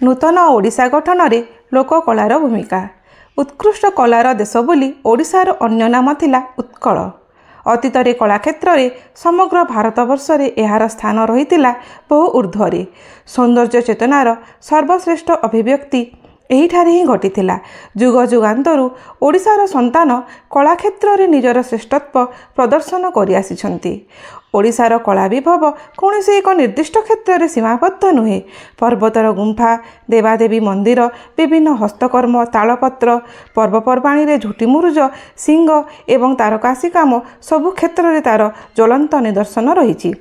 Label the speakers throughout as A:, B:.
A: नूतन ओडिशा गठन में लोककलार भूमिका। उत्कृष्ट कलार देश बोली ओडिशार अन्य नाम थिला उत्कल। अतीत कलाक्षेत्र में समग्र भारतवर्ष में यार स्थान रही बहु ऊर्ध्वे। सौंदर्य चेतनार सर्वश्रेष्ठ अभिव्यक्ति एहिठारे ही घटिथिला। जुग जुगान्तरु ओडिशार संतान कलाक्षेत्र में निजर श्रेष्ठत्व प्रदर्शन करि आसिछन्ति। ओडिशार कला विभव कौनसी एक निर्दिष्ट क्षेत्र में सीमाबद्ध नुहे। पर्वतर गुंफा, देवादेवी मंदिर, विभिन्न हस्तकर्म, तालपत्र, पर्वपर्वाणी रे झुटिमुरुज, सिंग एवं तारकासी काम सबु क्षेत्र में तार ज्वलंत निदर्शन रही।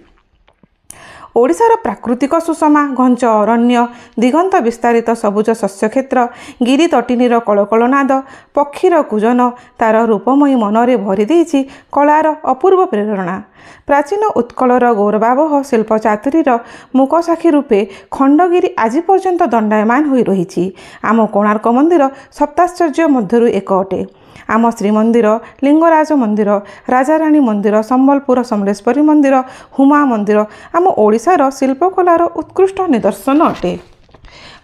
A: ओडिशार प्राकृतिक सुषमा घंच अरण्य, दिगंत विस्तारित सबुज शस्य क्षेत्र, गिरी तटिनीर कलकलनाद, पक्षीर कूजन तार रूपमयी मनरे भरी देइछि कलार अपूर्व प्रेरणा। प्राचीन उत्कलर गौरवावह शिल्प चातुरीर मूकसाक्षी रूपे खंडगिरी आज पर्यंत दंडायमान होई रहिछि। आम कोणार्क मंदिर सप्ताश्चर्य मध्यरु एक अटे। आम श्रीमंदिर, लिंगराज मंदिर, राजाराणी मंदिर, संबलपुर समलेश्वरी मंदिर, हुमा मंदिर आम ओडिशार शिल्पकलार उत्कृष्ट निदर्शन अटे।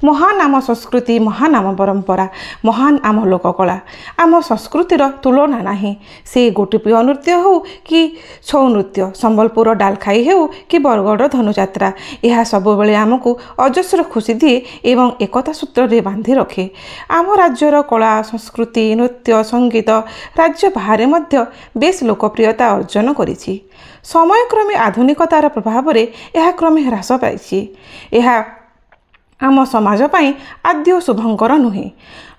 A: महान आम संस्कृति, महान आम परंपरा, महान आम लोककला। आम संस्कृतिर तुलना नाही। से गोटिपुय नृत्य हो कि छौ नृत्य, संबलपुर डालखाई हो कि बरगढ़ धनुयात्रा, यह सबुबले आमको अजस्र खुशी दिए एवं एकता सूत्र रे बांधि रखे। आम राज्यर कला, संस्कृति, नृत्य, संगीत राज्य बाहर मध्य बेस लोकप्रियता अर्जन करिछि। समयक्रमे आधुनिकतार प्रभाव रे यह क्रमे ह्रास पाइछि। यह आम समाज पाई आद्य शुभंकर नुहे।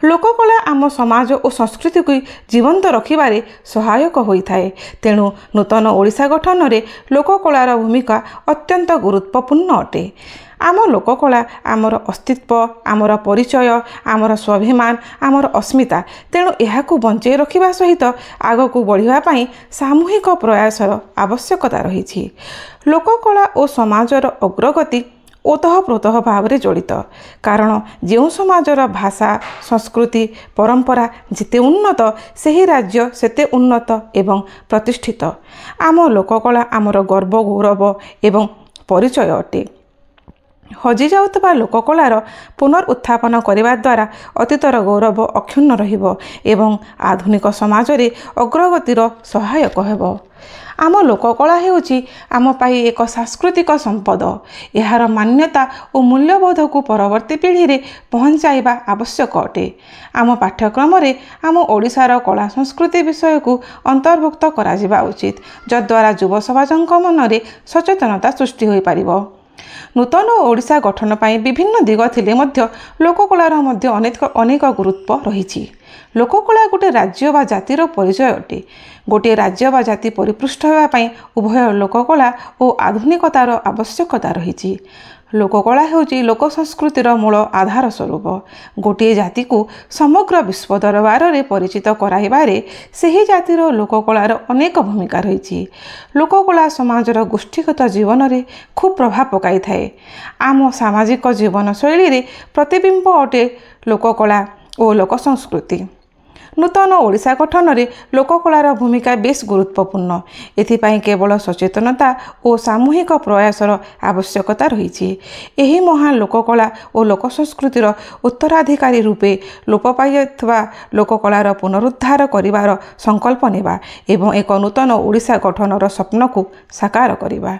A: लोककला आम समाज और संस्कृति को जीवंत रखिबारे सहायक होइथाए। तेणु नूतन ओडिशा गठन में लोककलार भूमिका अत्यंत गुरुत्वपूर्ण अटे। आम लोककला आमर अस्तित्व, आमर परिचय, आमर स्वाभिमान, आमर अस्मिता। तेणु यहाकू बंचाई रखिबा सहित आगकू बढ़िबा पाई सामूहिक प्रयासर आवश्यकता रही। लोककला और समाजर अग्रगति ओतःप्रोतः भाव में जड़ित। कारण जो समाजर भाषा, संस्कृति, परंपरा जिते उन्नत सही राज्य सेते उन्नत एवं प्रतिष्ठित। आम लोककला आमर गर्व, गौरव एवं परिचय अटे। हजि जाउतबा लोककलार पुनरुत्थापन करने द्वारा अतीतर गौरव अक्षुण्ण रहिबो एवं आधुनिक समाज रे अग्रगतिर सहायक हेबो। आम लोककला हेउची आम पाई एक सांस्कृतिक संपद। यार मान्यता और मूल्यबोध को परवर्ती पीढ़ी रे पहुँचाइबा आवश्यक अटे। आम पाठ्यक्रम रे आम ओडिशार कला संस्कृति विषय को अंतर्भुक्त करा जिबा उचित, जद्वारा युव समाजक मन रे सचेतनता सृष्टि होई पारिबो। नूतन ओडिशा गठन पाई विभिन्न दिग थिले मध्य लोककलार मध्य अनेक गुरुत्व रही। लोककला गोटे राज्य बा जातिर परिचय अटे। गोटे राज्य बा जाति परिपृष्ठ होगापाई उभय लोककला और आधुनिकतार आवश्यकता रही। लोककला हेउची लोक संस्कृतिर मूल आधार स्वरूप। गोटे जाति को समग्र विश्व दरबार रे परिचित कराइबारे सही जातिर लोककलार अनेक भूमिका रही। लोककला समाजर गोष्ठीगत जीवन रे खूब प्रभाव पकाई थाए। आम सामाजिक जीवन शैली रे प्रतिबिंब अटे लोककला और लोक संस्कृति। नूतन ओडिशा गठन में लोककलार भूमिका बेस गुरुत्वपूर्ण। एथिपाई केवल सचेतनता और सामूहिक प्रयासर आवश्यकता रही। यही महान लोककला और लोक संस्कृतिर उत्तराधिकारी रूपे लोप पाइଥିବା लोककलार पुनरुद्धार करिवार संकल्प नेबा एवं एक नूतन ओडिशा गठनर स्वप्न को साकार करिबा।